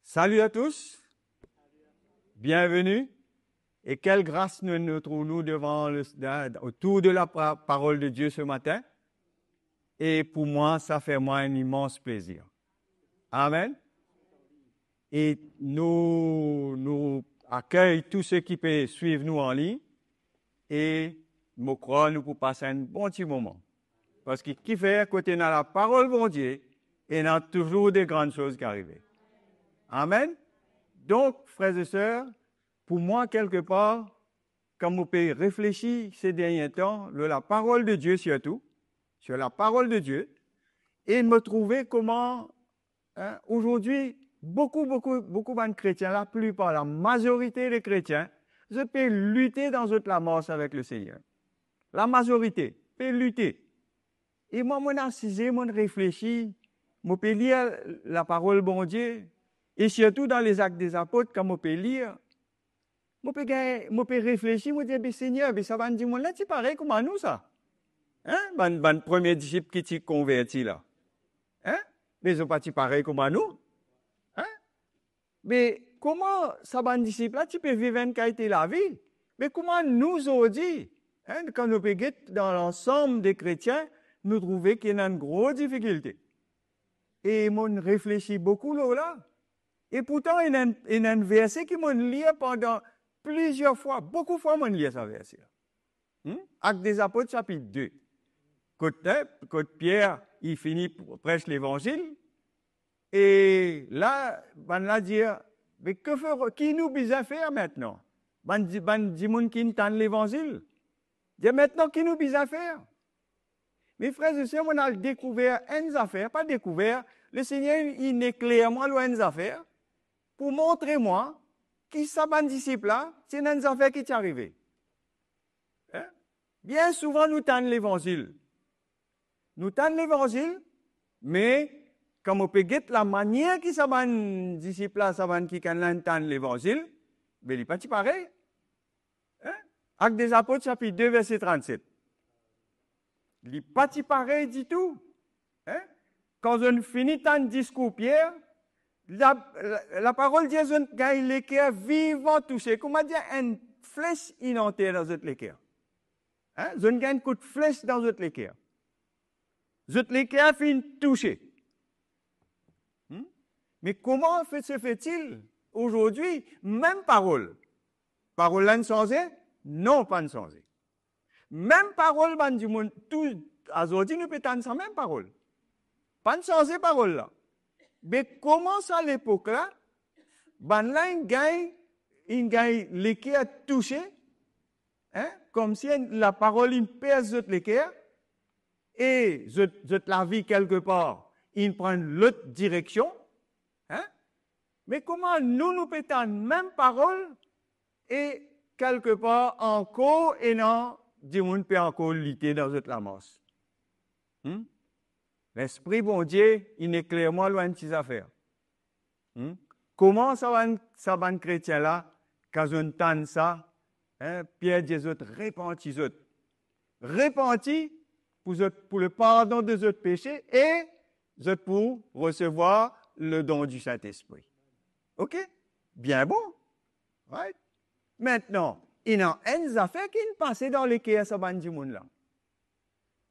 Salut à tous, bienvenue. Et quelle grâce nous trouvons-nous autour de la parole de Dieu ce matin. Et pour moi, ça fait moi un immense plaisir. Amen. Et nous accueillons tous ceux qui peuvent suivre nous en ligne. Et je crois nous pour passer un bon petit moment. Parce que qui fait côté dans la parole de Dieu, il y a toujours des grandes choses qui arrivent. Amen. Donc, frères et sœurs, pour moi, quelque part, quand vous pouvez réfléchir ces derniers temps, sur la parole de Dieu surtout, sur la parole de Dieu, et me trouver comment, aujourd'hui, beaucoup de chrétiens, la plupart, la majorité des chrétiens, je peux lutter dans la mort avec le Seigneur. La majorité peut lutter. Et moi, je assise, je réfléchis, je peux lire la parole de bon Dieu, et surtout dans les actes des apôtres, quand je peux lire, je peux réfléchir, je me dis, Seigneur, ça va me dire, là, c'est pareil comme à nous, ça. Hein? Ben, premier disciple qui t'y converti, là. Hein? Mais ils sont pas pareil comme à nous. Hein? Mais comment ça va disciple, là, tu peux vivre une qualité de la vie? Mais comment nous aujourd'hui, quand nous payons dans l'ensemble des chrétiens, nous trouvons qu'il y a une grosse difficulté. Et on réfléchit beaucoup là. Et pourtant, il y a un verset qui m'a lu pendant plusieurs fois, beaucoup de fois, m'a lu ce verset. Actes des apôtres, chapitre 2. Quand Pierre, il finit prêche l'évangile, et là, on va dire, mais qui nous besoin faire maintenant? On dit qui entend l'évangile. Dit maintenant, qui nous besoin faire? Mes frères et sœurs, on a découvert une affaire, pas découvert, le Seigneur, il éclaire moi une affaire, pour montrer moi, qui ça ban disciple là, c'est une affaire qui est arrivée. Hein? Bien souvent, nous tendons l'évangile. Nous tendons l'évangile, mais comme on peut guetter la manière qui ça ban disciple là, ça ban qui quand l'entend l'évangile, mais il n'est pas pareil. Hein? Actes des apôtres, chapitre 2, verset 37. Il n'est pas pareil du tout. Hein? Quand on finit un discours, Pierre, la parole de Dieu, on gagne l'équerre vivant touché. Comment dire, une flèche inentère dans votre l'équerre. Hein? On gagne un coup de flèche dans votre l'équerre. Votre l'équerre finit touché. Mais comment se fait-il aujourd'hui, même parole? Parole là, changée? Non, pas changée. Même parole, ben, du monde, tout, aujourd'hui, nous pétons sans même parole. Pas changer parole là. Mais comment ça à l'époque là, ben là, il gagne l'équerre touché, hein, comme si la parole, il pèse l'équerre, et la vie quelque part, il prend l'autre direction, hein. Mais comment nous pétons même parole, et quelque part encore, et non, du monde peut encore lutter dans la masse. L'Esprit bon Dieu, il est clairement loin de ces affaires. Comment ça va chrétien là, quand on entend ça, Pierre dit aux autres, répentez pour le pardon de vos péchés et pour recevoir le don du Saint-Esprit. OK? Bien bon. Right? Maintenant, il y a une affaire qui est passée dans les cœurs de ce monde-là.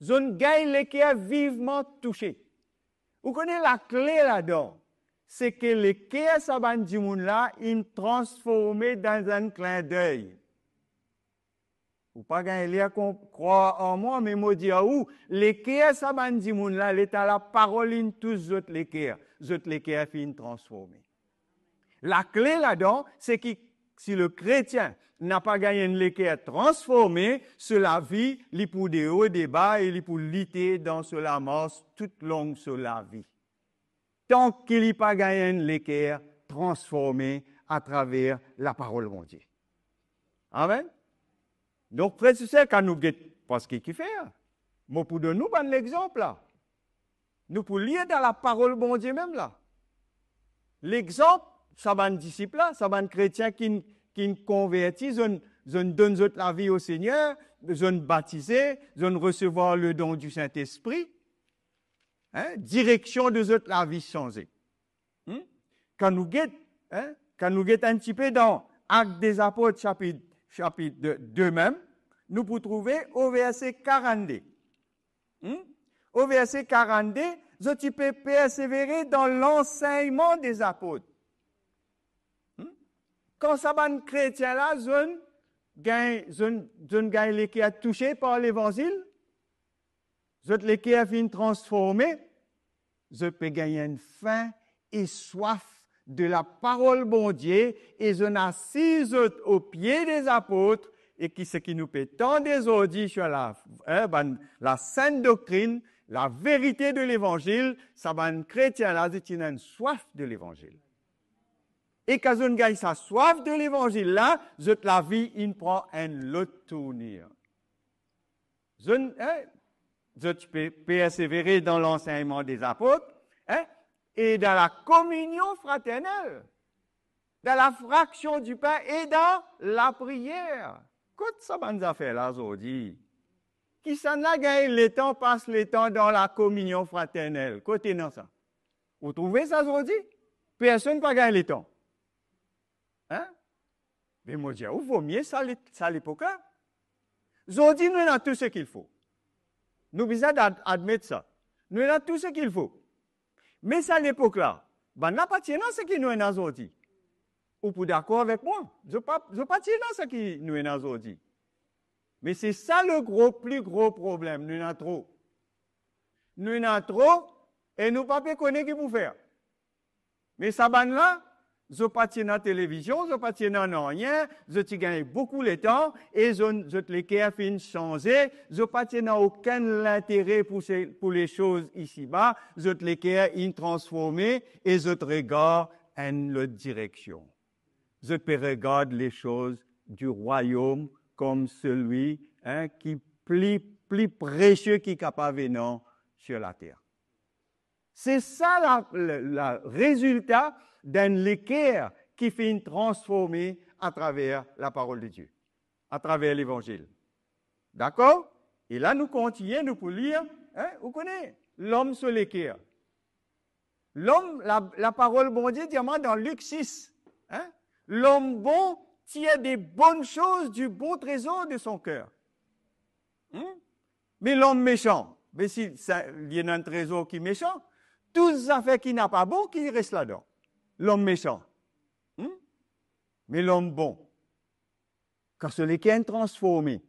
Zone gagne les cœurs vivement touchés. Vous connaissez la clé là-dedans? C'est que les cœurs de ce monde-là, ils sont transformés dans un clin d'œil. Vous ne pouvez pas gagner croire en moi, mais moi dire où? Les cœurs de ce monde-là, l'état la parole, ils tous les cœurs finissent transformés. La clé là-dedans, c'est que si le chrétien n'a pas gagné une l'équerre transformée, cela vie, il pour des hauts et des bas, et il pour lutter dans la masse toute longue sur la vie. Tant qu'il n'a pas gagné une l'équerre transformée à travers la parole de Dieu. Amen. Donc, frère, c'est quand nous guettons, parce qu'il fait. Moi, pour nous, prendre l'exemple là. Nous pour lire dans la parole de Dieu même là. L'exemple, ça va un disciple là, ça va un chrétien qui convertit, ils donnent la vie au Seigneur, ils baptisé, ils recevoir le don du Saint-Esprit. Direction de la vie changée. Quand nous guettons hein, quand nous guettons un petit peu dans Actes des Apôtres, chapitre 2 même, nous pouvons trouver au verset 42. Au verset 42, tu peux persévérer dans l'enseignement des apôtres. Quand ça va chrétien là, je gagne les qui a touché par l'évangile, les qui a fini transformé, je peux gagner une faim et soif de la parole bon Dieu et je n'assise aux pieds des apôtres et ce qui nous peut tant des audits sur la sainte doctrine, la vérité de l'évangile, ça va un chrétien là, il a une soif de l'évangile. Et quand on gagne sa soif de l'évangile là, la vie, il prend un autre tournure. Tu peux persévérer dans l'enseignement des apôtres, et dans la communion fraternelle, dans la fraction du pain et dans la prière. Qu'est-ce que ça va nous faire là aujourd'hui? Qui s'en a gagné le temps, passe le temps dans la communion fraternelle? Côté non ça. Vous trouvez ça aujourd'hui? Personne n'a pas gagné le temps. Mais moi, je dis, il vaut mieux ça à l'époque là. Aujourd'hui, nous avons tout ce qu'il faut. Nous besoin d'admettre ça. Nous avons tout ce qu'il faut. Mais ça à l'époque là, n'a pas tenu ce qui nous est aujourd'hui. Vous êtes d'accord avec moi? Je ne pas tenu ce qui nous est aujourd'hui. Mais c'est ça le plus gros problème. Nous en avons trop. Nous en avons trop et nous ne pouvons pas connaître ce qu'il faut faire. Mais ça là, je ne pas dans la télévision, je ne pas dans rien, je gagne beaucoup de temps et je les fin changer, je ne pas aucun intérêt pour les choses ici-bas, je les transformer et je regarde en l'autre direction. Je regarde les choses du royaume comme celui qui plus précieux qui est capable de venir sur la terre. C'est ça le résultat d'un équerre qui fait transformer à travers la parole de Dieu, à travers l'évangile. D'accord? Et là, nous continuons, nous pouvons lire, vous connaissez, l'homme sur l'équerre. L'homme, la parole bon Dieu, dit dans Luc 6, l'homme bon tire des bonnes choses du bon trésor de son cœur. Mais l'homme méchant, mais s'il y a un trésor qui est méchant, toutes les affaires qui n'a pas bon, qui restent là-dedans. L'homme méchant. Mais l'homme bon, quand celui qui est transformé,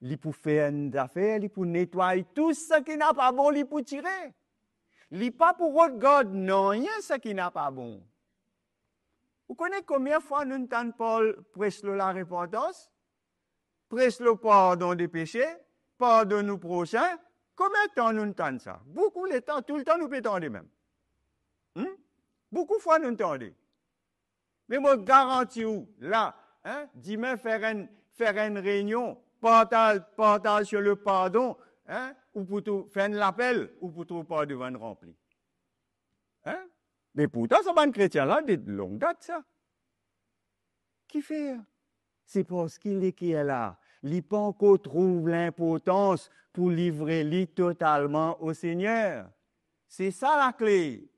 il peut faire une affaire, il peut nettoyer tout ce qui n'a pas bon, il peut tirer. Il n'est pas pour regarder non rien ce qui n'a pas bon. Vous connaissez combien de fois nous entendons Paul prêche la repentance, prêche le pardon des péchés, pardonne nos prochains? Combien de temps nous entendons ça? Beaucoup de temps, tout le temps nous peut entendre même. Beaucoup de fois nous entendons. Mais moi, garantis vous, là, dimanche faire une réunion, partage sur le pardon, ou pour tout faire l'appel, ou pour tout pas devant rempli. Mais pourtant, ça va un chrétien là, de longue date, ça. Qui fait? C'est parce qu'il est qui est là. Il n'a pas encore trouvé l'importance pour livrer totalement au Seigneur. C'est ça la clé.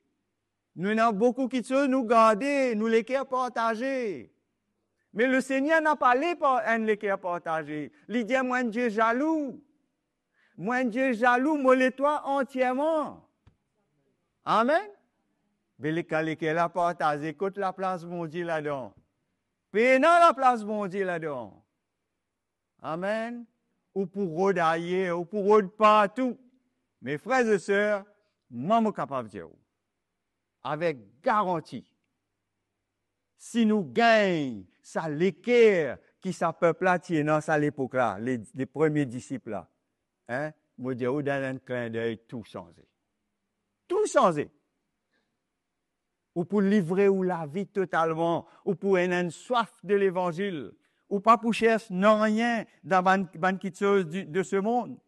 Nous avons beaucoup qui sont nous garder, nous les partager. Mais le Seigneur n'a pas les partager. Il dit, moi, Dieu jaloux. Moi, Dieu jaloux, moi, les toi entièrement. Amen. Mais les cas lesquels a partagé, écoute la place mon Dieu là-dedans. Pénant la place mon Dieu là-dedans. Amen. Ou pour rodailler, ou pour rôder partout. Mes frères et sœurs, moi, je suis capable de dire, avec garantie, si nous gagnons ça l'équerre qui ça peuple là dans ça l'époque là, les premiers disciples là, moi je dis, dans un clin d'œil, tout changé. Tout changé. Ou pour livrer ou la vie totalement, ou pour avoir une soif de l'évangile, ou pas pour chercher non rien dans une petite chose de ce monde.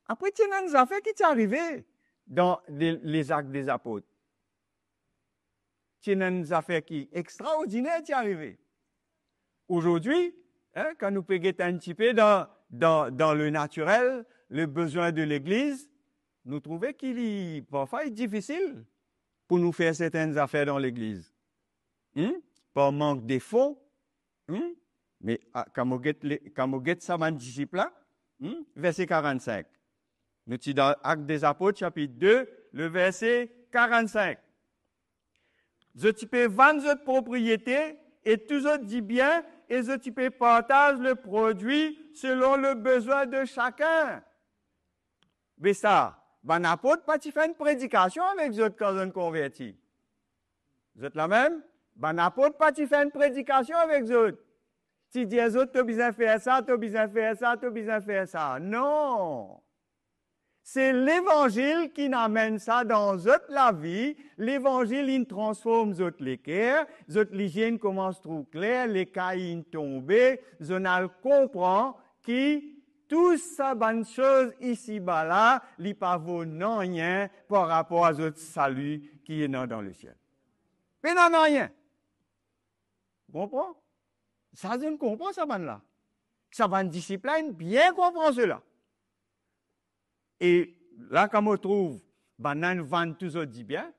Après, il y a des affaires qui sont arrivées dans les actes des apôtres. Il y a des affaires qui extraordinaires qui sont arrivées. Aujourd'hui, quand nous pouvons un petit peu dans le naturel, le besoin de l'Église, nous trouvons qu'il est parfois difficile. pour nous faire certaines affaires dans l'église. Par manque de fonds. Mais quand on get ça, mon disciple là, verset 45. Nous sommes dans Actes des Apôtres, chapitre 2, le verset 45. Je peux vendre votre propriété et tous autres dit bien, et je peux partager le produit selon le besoin de chacun. Mais ça, ben apôtre, pas tu fais une prédication avec les autres quand on convertit. Vous êtes la même? Ben apôtre, pas tu fais une prédication avec les autres. Tu dis aux autres, tu as besoin de faire ça, tu as besoin de faire ça, tu as besoin de faire ça. Non! C'est l'évangile qui amène ça dans la vie. L'évangile, il transforme les cœurs. L'hygiène commence trop clair, les cailles tombent. Je comprends que tout ça, bonne chose ici-bas là, il n'y a pas rien par rapport à notre salut qui est dans le ciel. Mais non, rien. Vous comprenez? Ça, je ne comprends ça, là. Ça va une discipline, bien comprendre cela. Et là, quand on trouve, nous vendons tous autres bien.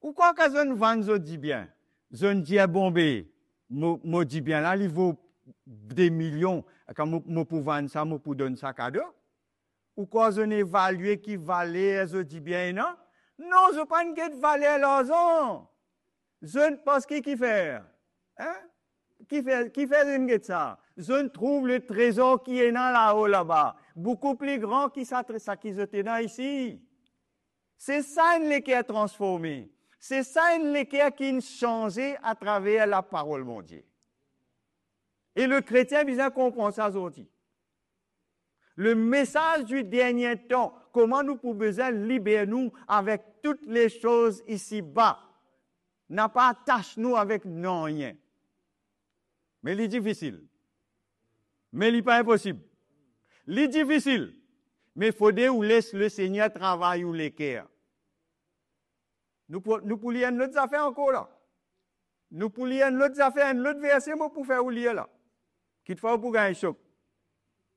Ou quoi que je ne vende autres bien? Je ne dis à Bombay, moi dis bien là, il vaut des millions. Quand je peux vendre ça, je peux donner ça cadeau. Ou quoi je n'évalue qui valait, je dis bien non? Non, je ne pas une valeur l'argent. Je ne pense qui fait. Hein? Qui fait une guette ça? Je ne trouve le trésor qui est là-haut, là-bas. Beaucoup plus grand que ça qui était là ici. C'est ça une l'équerre transformée. C'est ça une l'équerre qui a changé à travers la parole de Dieu. Et le chrétien bien comprendre ça aujourd'hui. Le message du dernier temps, comment nous pouvons libérer nous avec toutes les choses ici-bas. N'a pas attaché nous avec non rien. Mais il est difficile. Mais il n'est pas impossible. Il est difficile. Mais il faut qu'on laisse le Seigneur travailler ou les cœurs. Nous pouvons lire une autre affaire encore là. Nous pouvons lire une autre affaire, un autre verset pour faire lire là. Qu'il faut pour gagner choc.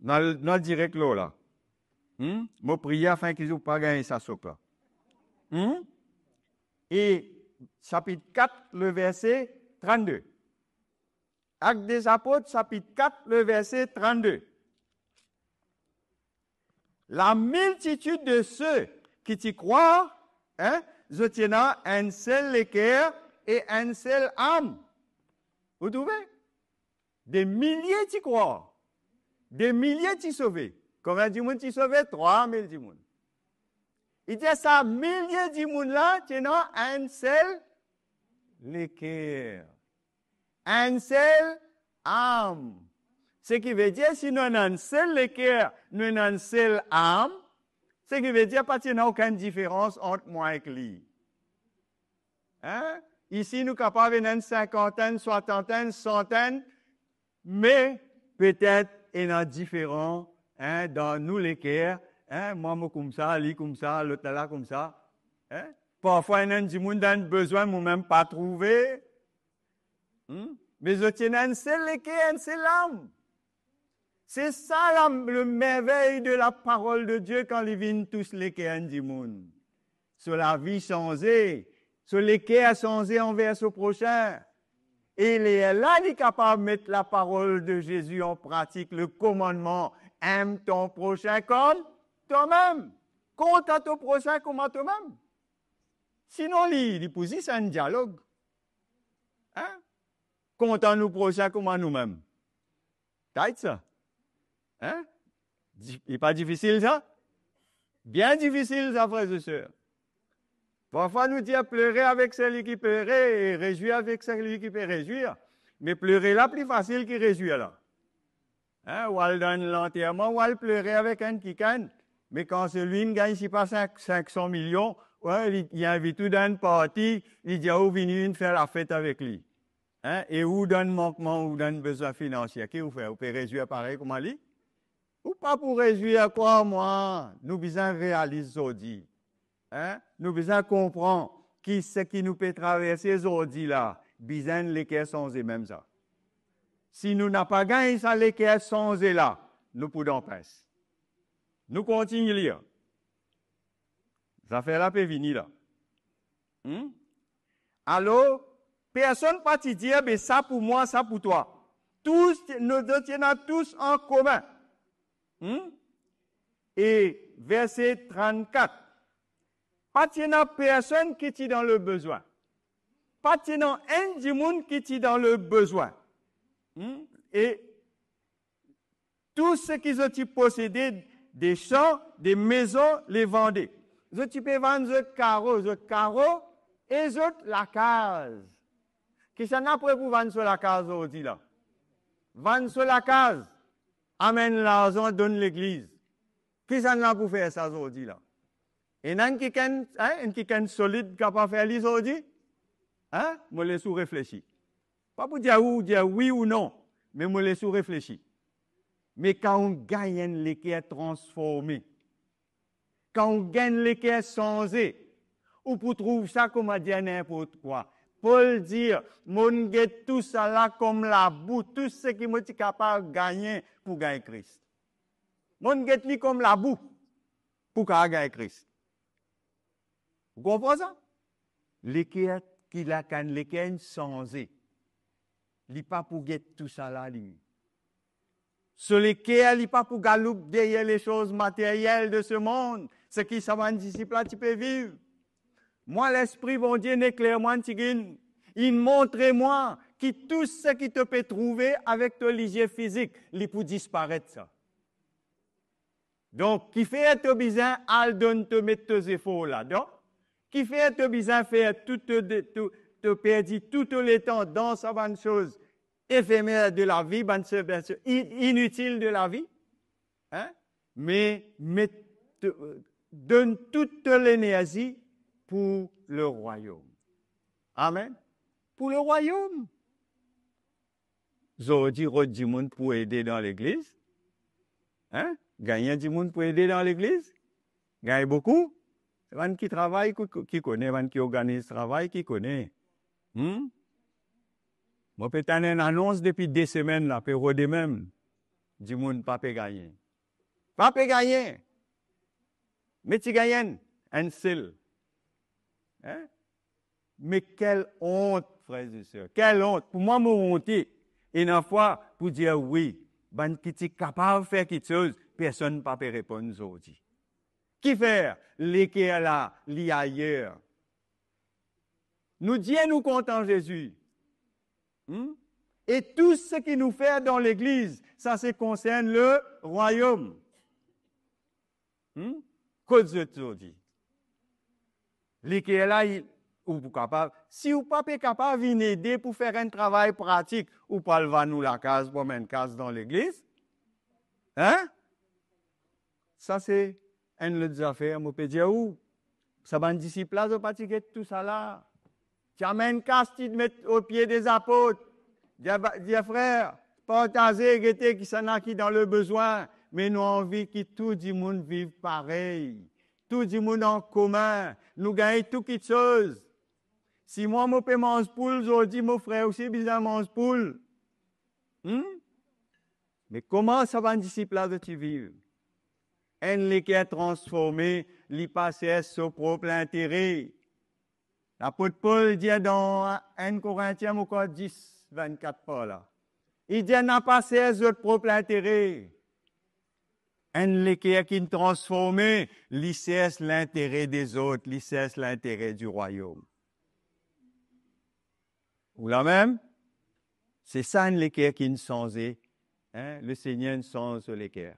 Dans le direct là. Moi prier afin qu'ils n'aient pas gagné ça choc là. Et chapitre 4, le verset 32. Actes des Apôtres, chapitre 4, le verset 32. La multitude de ceux qui y croient, je tiens un seul équerre et un seul âme. Vous trouvez? Des milliers t'y croient. Des milliers t'y sauvés. Combien de monde t'y sauvés? 3000 de monde. Il dit ça, milliers de monde là, tiens un seul équerre. Un seul âme. Ce qui veut dire, si nous avons un seul équerre, nous avons un seul âme, ce qui veut dire qu'il n'y a aucune différence entre moi et lui. Ici, nous sommes capables d'une cinquantaine, soixantaine, centaine, mais peut-être il y a différents dans nous l'équerre. Moi, comme ça, lui comme ça, l'autre là comme ça. Parfois, il y a des gens qui ont besoin, moi-même pas trouver. Mais je tiens un seul équerre, un seul âme. C'est ça le merveille de la parole de Dieu quand ils viennent tous l'équerre du monde. Sur la vie changée, sur l'équerre changé envers ce prochain. Et il est là, il est capable de mettre la parole de Jésus en pratique, le commandement, aime ton prochain comme toi-même. Compte à ton prochain comme à toi-même. Sinon, il pose c'est un dialogue. Compte à nous prochains comme à nous-mêmes. T'as ça? Il n'est pas difficile ça? Bien difficile ça, frères et sœurs. Parfois nous disons pleurer avec celui qui pleurait et réjouir avec celui qui peut réjouir. Mais pleurer là plus facile que réjouir là. Ou elle donne l'enterrement, ou elle pleurer avec un qui gagne. Mais quand celui qui gagne, ici pas 500 millions, il invite tout dans une partie, il dit, oh, venez faire la fête avec lui. Et où donne manquement, ou donne besoin financier. Qu'est-ce que vous faites? Vous pouvez réjouir pareil comme lui? Ou pas pour réjouir quoi, moi? Nous besoin réaliser aujourd'hui. Nous besoin comprendre qui c'est qui nous peut traverser aujourd'hui là. Besoin lesquels sont les mêmes ça. Si nous n'avons pas gagné ça, lesquels sont les là, nous pouvons passer. Nous continuons à lire. Ça fait la paix venir là. Hmm? Alors, personne ne va te dire, mais ça pour moi, ça pour toi. Tous, nous tenons tous en commun. Hmm? Et verset 34. Pas de personne qui est dans le besoin. Pas de un du monde qui est dans le besoin. Et tout ce qu'ils ont possédé, des champs, des maisons, les vendaient. Ils ont peux vendre les carreaux et les autres la case. Qu'est-ce qu'on a pour vendre sur la case aujourd'hui là? Vendre sur la case, amène l'argent, donne l'église. Qu'est-ce qu'on a pour faire ça aujourd'hui là? Et il y a qui solide capable de faire les aujourd'hui? Hein? Moi, les sous réfléchir. Pas pour dire oui ou non, mais moi, les sous réfléchir. Mais quand on gagne l'équerre transformé, quand on gagne l'équerre changé, ou pour trouver ça comme à dire n'importe quoi. Paul dit, mon get tout ça là comme la boue, tout ce qui m'a été capable de gagner pour gagner Christ. Mon get lui comme la boue pour gagner Christ. Vous comprenez ça? L'équerre qui la canne, l'équerre changé. Il n'est pas pour get tout ça là, lui. Sur l'équerre, il n'est pas pour galouper derrière les choses matérielles de ce monde. Ce qui ça va disciple là, tu peux vivre. Moi, l'Esprit, bon Dieu, n'éclaire-moi, il montre-moi que tout ce qui te peut trouver avec ton ligier physique, il peut disparaître ça. Donc, qui fait être besoin, al donne te mettre tes efforts là-dedans. Qui fait être besoin, faire te perdre tout le temps dans sa bonne chose éphémère de la vie, inutile de la vie. Hein? Mais donne toute l'énergie pour le royaume. Amen. Pour le royaume. Aujourd'hui, du monde pour aider dans l'église. Hein? Gagner du monde pour aider dans l'église. Gagner beaucoup. C'est un qui travaille, qui connaît, un qui organise le travail, qui connaît. Moi, peut-être une annonce depuis 2 semaines, là, pour de même. Du monde pas peut gagner. Pas peut gagner. Mais tu gagnes un seul. Hein? Mais quelle honte, frères et sœurs. Quelle honte. Pour moi, mon honte. Et une fois, pour dire oui, ben, qui est capable de faire quelque chose, personne ne peut pas répondre aujourd'hui. Qui fait? L'équerre là, l'y ailleurs. Nous disons, nous comptons Jésus. Et tout ce qui nous fait dans l'église, ça se concerne le royaume. Qu'est-ce que tu dis? L'équerre là, ou capable. Si vous n'êtes pas capable de venir aider pour faire un travail pratique, ou pas le nous la case pour mettre une case dans l'église, hein? Ça c'est une autre affaire. Je peux dire où? Ça va un disciple là, je pas tout ça là. Tu amènes une case, tu te mets au pied des apôtres. Dis frère, partagez, qui s'en a qui dans le besoin, mais nous avons envie que tout le monde vive pareil. Tout le monde en commun. Nous gagnons toutes choses. Si moi, je peux manger poule, aujourd'hui, mon frère aussi, besoin de manger poule. Mais comment ça va un disciple là de tu vivre? Un qui est transformé, il passe son propre intérêt. L'apôtre Paul dit dans 1 Corinthiens 10, 24 par là. Il dit n'a pas son propre intérêt. Un qui est transformé, il cesse l'intérêt des autres, il cesse l'intérêt du royaume. Ou la même? C'est ça un qui est changé. Hein? Le Seigneur change l'équerre.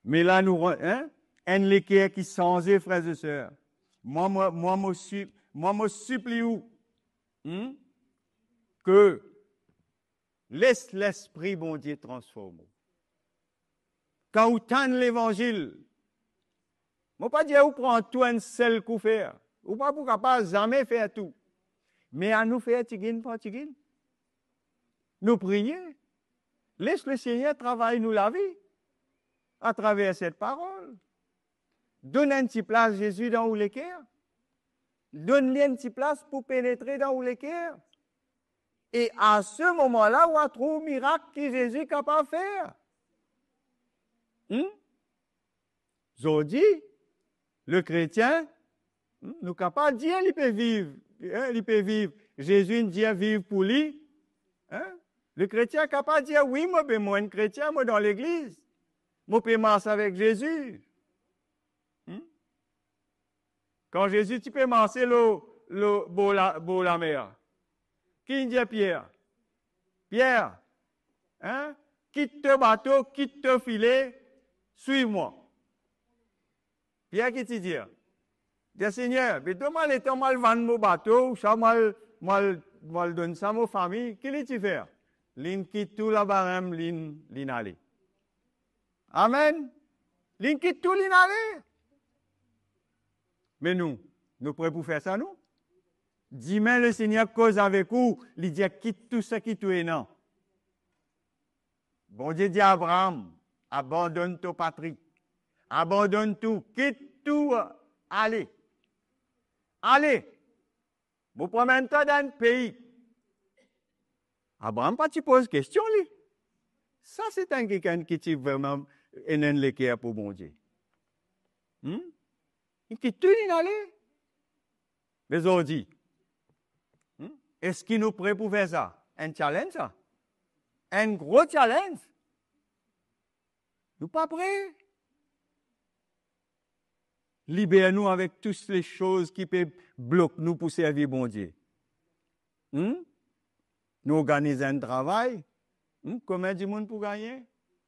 Mais là, nous, hein? Un qui est changé, frères et sœurs. Moi, me supplie que laisse l'Esprit, bon Dieu, transformer. Quand vous tendez l'évangile, je ne pas dire vous prendre tout un seul coup faire. Vous pas pour capable jamais faire tout. Mais à nous faire tigine par tigine. Nous prier. Laisse le Seigneur travailler nous la vie à travers cette parole. Donne un petit place Jésus dans où l'équerre. Donne-lui un petit place pour pénétrer dans où l'équerre. Et à ce moment-là, on va trouver le miracle que Jésus est capable de faire. Aujourd'hui, le chrétien, Nous sommes capables de dire qu'il peut vivre. Il peut vivre. Jésus dit vivre pour lui. Hein? Le chrétien est capable de dire oui, moi, ben, moi, un chrétien, moi, dans l'église. Moi, je peux marcher avec Jésus. Quand Jésus, tu peux marcher la mer. Qui dit Pierre? Pierre, hein? Quitte ton bateau, quitte ton filet, suis-moi. Pierre, qui te dit? Dis Seigneur, mais toi, mal étant mal vendre mon bateau, ça mal donner ça à ma famille, qu'est-ce que tu fais? L'in quitte tout la barème, l'in aller. Amen. L'in quitte tout l'in aller. Mais nous prêts pour faire ça, nous? Dis-moi, le Seigneur cause avec vous, il dit quitte tout ce qui est non. Bon Dieu dit à Abraham, abandonne ton patrie, abandonne tout, quitte tout, allez. Allez, vous promène-toi dans un pays. Abraham, pas tu poses question, lui. Ça, c'est un quelqu'un qui est vraiment un l'équerre pour bon Dieu. Il quitte tout, il allait. Mais on dit, est-ce qu'il nous prêt pour faire ça? Un challenge, ça? Un gros challenge? Nous pas prêts? Libère-nous avec toutes les choses qui peuvent bloquer nous pour servir bon Dieu. Nous organisons un travail. Combien de monde pour gagner?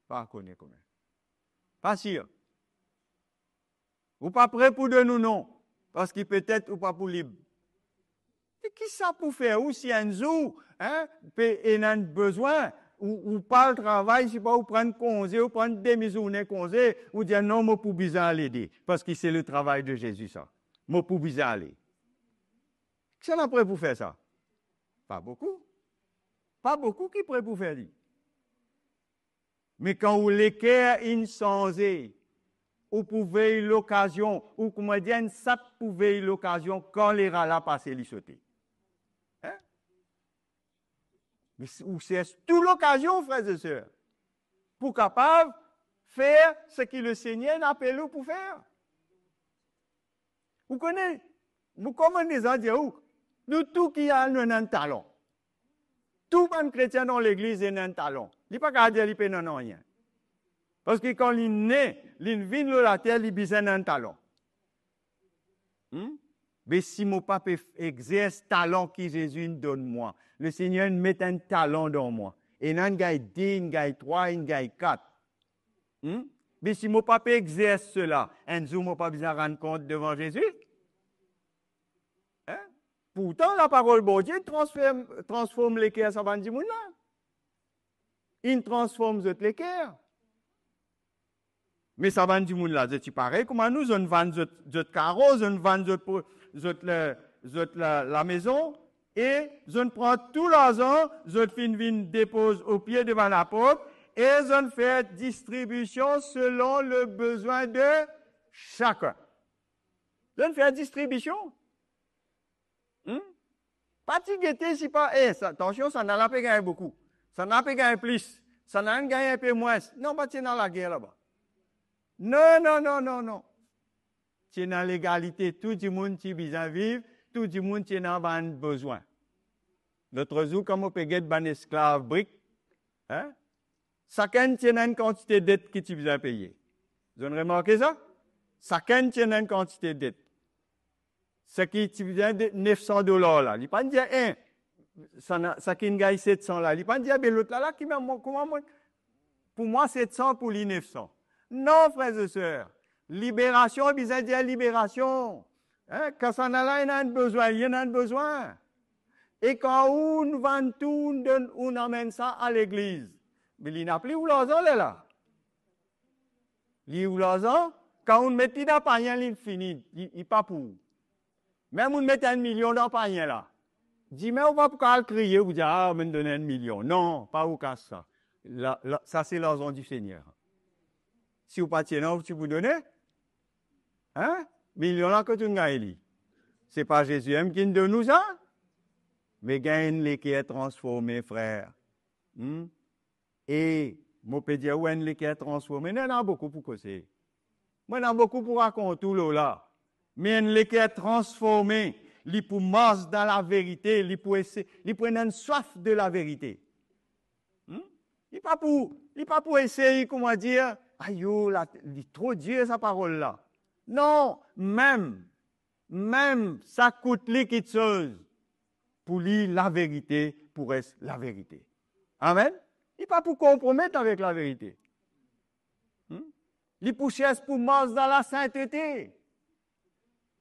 Pas connaître combien. Pas sûr. Ou pas prêt pour de nous non. Parce que peut-être ou pas pour libre. Et qui ça pour faire? Ou si un jour, il a besoin, ou pas le travail, si pas ou prendre congé, ou prendre demi-journée congé, ou dire non, moi pour bizarre l'aider. Parce que c'est le travail de Jésus, ça. Moi pour bizarre aller. Qui est prêt pour faire ça? Pas beaucoup. Pas beaucoup qui est prêt pour faire ça. Mais quand vous l'équerre insensé, vous pouvez l'occasion, ou comment dire, ça pouvait l'occasion quand les rats passaient les sauter. Mais c'est toute l'occasion, frères et sœurs, pour capable faire ce que le Seigneur appelle nous pour faire. Vous connaissez, vous commencez à dire, nous tous qui avons un talent, tout un chrétien dans l'église a un talent. Il n'est pas qu'à dire qu'il n'a rien. Parce que quand il est né, il vient de la terre, il a besoin d'un talent. Mais si mon papa exerce le talent que Jésus donne moi, le Seigneur met un talent dans moi. Et il y a un gars 10, un gars 3, un gars 4. Mais si mon papa exerce cela, un jour, mon papa besoin de rendre compte devant Jésus. Pourtant, la parole de Dieu transforme l'équerre, ça va dire là. Il transforme l'équerre. Mais ça va dire là, c'est pareil, comment nous, on vend notre carreau, on vend la maison, et je prends tout l'argent, je dépose au pied devant la porte, et je fais distribution selon le besoin de chacun. Je fais distribution. Pas de guetter, si pas, attention, ça n'a pas gagné beaucoup. Ça n'a pas gagné plus. Ça n'a pas gagné un peu moins. Non, pas tu es dans la guerre là-bas. Non. Tu es dans l'égalité. Tout le monde qui besoin vivre, tout le monde qui a un besoin. L'autre jour, comme on peut gagner un esclave brique, chacun tient une quantité de dettes que tu besoin payer. Vous avez remarqué ça? Chacun tient une quantité de dettes. Ce qui tu besoin de $900 là. Il ne pas dire ça qui gagne 700 là. Il ne pas dire l'autre là qui m'a comment pour moi 700 pour les 900. Non, frères et sœurs. Libération, besoin de dire libération. Quand ça n'a là, il y en a besoin, il y en a besoin. Et quand on vend tout, on amène ça à l'église. Mais il n'y a plus où l'argent là. Il y a où l'argent, quand on met dans le panier, il finit, il n'est pas pour. Même on met 1 million dans le panier là. Dis, mais on va pas crier, vous dire, on me donne 1 million. Non, pas au cas ça. Ça, c'est l'argent du Seigneur. Si vous partez là, tu vous donnez? Million là que tu gagnes. C'est pas Jésus qui donne nous ça? Mais gagne les qui est transformé, frère. Et, moi, peux dire, où est qui est transformé? Il y en a beaucoup pour causer. Moi, il y en a beaucoup pour raconter tout là. mais un cœur transformé, li pour marcher dans la vérité, li pour une soif de la vérité. Il pas pour essayer, comment dire, aïe, trop Dieu sa parole là. Non, même, ça coûte quelque chose pour lire la vérité, pour être la vérité. Amen. Il pas pour compromettre avec la vérité. Il pour chercher pour marcher dans la sainteté.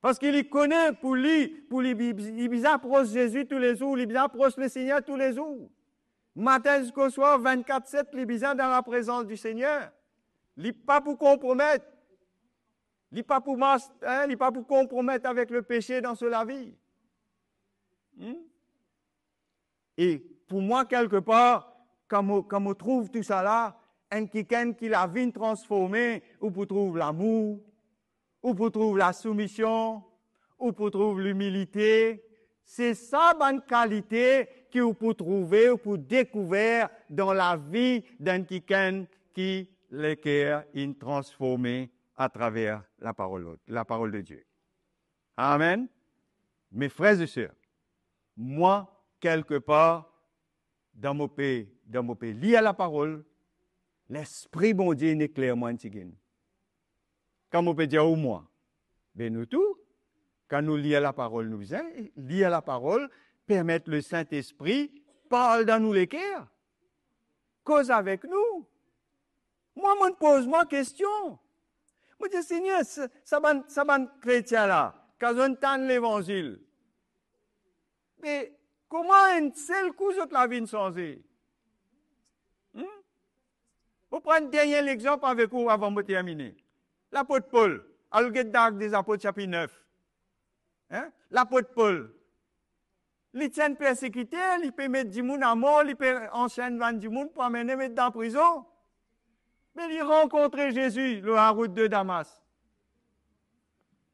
Parce qu'il connaît pour lui, il approche Jésus tous les jours, il approche le Seigneur tous les jours. Matin jusqu'au soir, 24/7, il est dans la présence du Seigneur. Il n'est pas pour compromettre. Il n'est pas pour compromettre avec le péché dans la vie. Et pour moi, quelque part, quand on trouve tout ça là, un quelqu'un qui la vie transformée, ou pour trouver l'amour, ou pour trouver la soumission, ou pour trouver l'humilité, c'est ça bonne qualité que vous pouvez trouver ou pour découvrir dans la vie d'un quelqu'un qui le cœur est transformé à travers la parole de Dieu. Amen. Mes frères et sœurs, moi, quelque part, dans mon pays, lié à la parole, l'Esprit bon Dieu n'est clairement un petit. Quand on peut dire au moins, ben nous tous, quand nous lisons la parole, nous lire la parole, permettre le Saint-Esprit, parle dans nous les cœurs, cause avec nous. Moi, je me pose ma question. Je dis, Seigneur, ça va chrétien là, quand on entend l'évangile, mais comment un seul coup de la vie changée? Vous prenez un dernier exemple avec vous avant de terminer. L'apôtre Paul, à l'Arc des Apôtres, chapitre 9. L'apôtre Paul, il tient persécuté, il peut mettre du monde à mort, il peut enchaîner du monde pour amener mettre dans la prison. Mais il rencontre Jésus, le la route de Damas.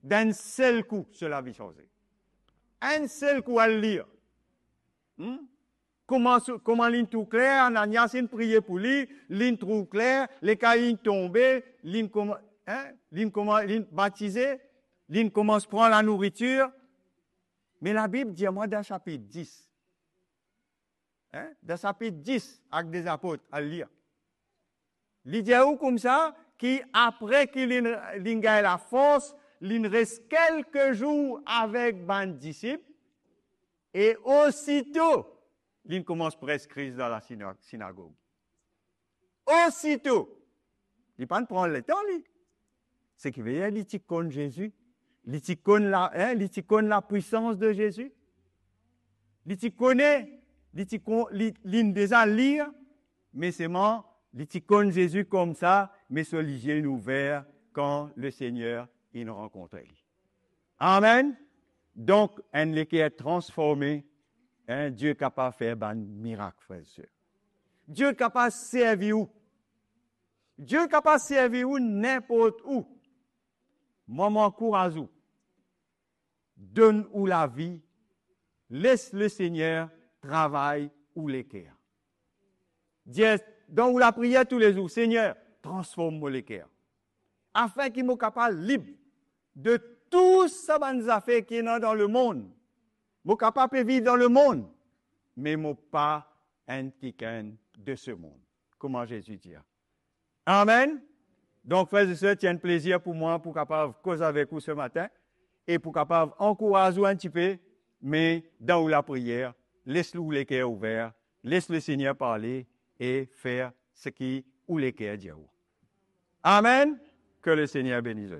D'un seul coup, cela a changé. Un seul coup à le lire. Comment ligne tout clair, Ananias il priait pour lui, ligne tout clair, les caïns tombés, ligne baptisé, ligne commence à prendre la nourriture. Mais la Bible dit à moi dans chapitre 10, dans chapitre 10, Actes des Apôtres, à lire. Il dit où comme ça, qui après qu'il ait la force, il reste quelques jours avec ses disciples, et aussitôt, il commence à prescrire dans la synagogue. Aussitôt, il ne prend pas le temps, lui. C'est qu'il veut dire, il connaît Jésus, il connaît la puissance de Jésus, il connaît, il déjà lire, mais c'est moi, il connaît Jésus comme ça, mais sur les yeux ouverts quand le Seigneur il rencontre lui. Amen. Donc, un qui est transformé, Dieu est capable de faire un miracle, frères et sœurs. Dieu est capable de servir où? Dieu est capable de servir où n'importe où. Moi, m'encourage où? Donne où la vie, laisse le Seigneur travailler où les cœurs. Dieu, donc la prière tous les jours, Seigneur, transforme-moi les cœurs. Afin qu'il me capable libre de tout ça bonnes affaires qui est dans le monde. Je suis capable de vivre dans le monde, mais je ne suis pas un quelqu'un de ce monde. Comment Jésus dit. Amen. Donc, frères et sœurs, c'est un plaisir pour moi pour capable causer avec vous ce matin et pour capable encourager un petit peu, mais dans la prière, laisse-le les cœurs ouverts, laisse le Seigneur parler et faire ce qui ou les cœurs disent. Amen. Que le Seigneur bénisse.